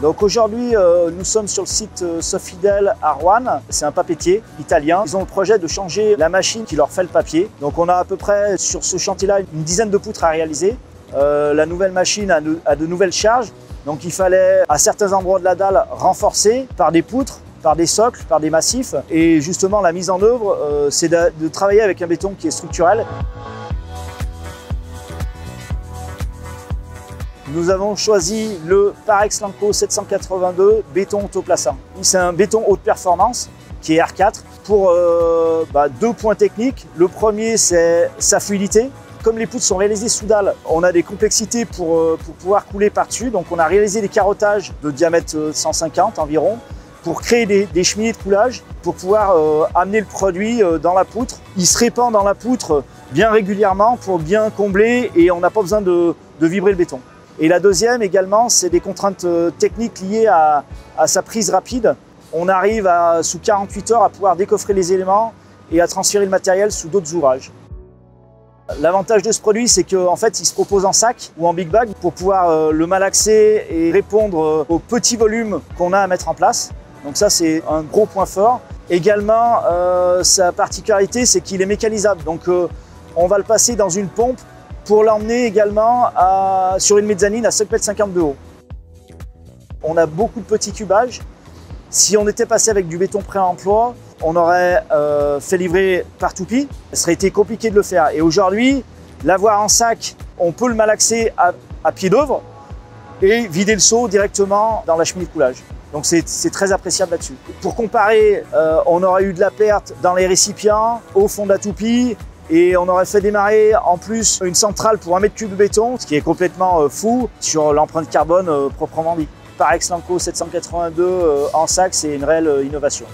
Donc aujourd'hui, nous sommes sur le site Sofidel à Roanne. C'est un papetier italien. Ils ont le projet de changer la machine qui leur fait le papier. Donc on a à peu près sur ce chantier-là une dizaine de poutres à réaliser. La nouvelle machine a de nouvelles charges. Donc il fallait à certains endroits de la dalle renforcer par des poutres, par des socles, par des massifs. Et justement la mise en œuvre, c'est de travailler avec un béton qui est structurel. Nous avons choisi le Parex Lanco 782 béton autoplaçant. C'est un béton haute performance qui est R4 pour deux points techniques. Le premier, c'est sa fluidité. Comme les poutres sont réalisées sous dalle, on a des complexités pour pouvoir couler par-dessus. Donc on a réalisé des carottages de diamètre 150 environ pour créer des cheminées de coulage pour pouvoir amener le produit dans la poutre. Il se répand dans la poutre bien régulièrement pour bien combler et on n'a pas besoin de vibrer le béton. Et la deuxième également, c'est des contraintes techniques liées à sa prise rapide. On arrive sous 48 heures à pouvoir décoffrer les éléments et à transférer le matériel sous d'autres ouvrages. L'avantage de ce produit, c'est qu'en fait, il se propose en sac ou en big bag pour pouvoir le malaxer et répondre aux petits volumes qu'on a à mettre en place. Donc ça, c'est un gros point fort. Également, sa particularité, c'est qu'il est mécanisable. Donc on va le passer dans une pompe pour l'emmener également sur une mezzanine à 5,50 m de haut. On a beaucoup de petits cubages. Si on était passé avec du béton pré-emploi, on aurait fait livrer par toupie. Ça aurait été compliqué de le faire. Et aujourd'hui, l'avoir en sac, on peut le malaxer à pied d'œuvre et vider le seau directement dans la cheminée de coulage. Donc c'est très appréciable là-dessus. Pour comparer, on aurait eu de la perte dans les récipients, au fond de la toupie, et on aurait fait démarrer en plus une centrale pour 1 m3 de béton, ce qui est complètement fou sur l'empreinte carbone proprement dit. Parex Lanco 782 en sac, c'est une réelle innovation.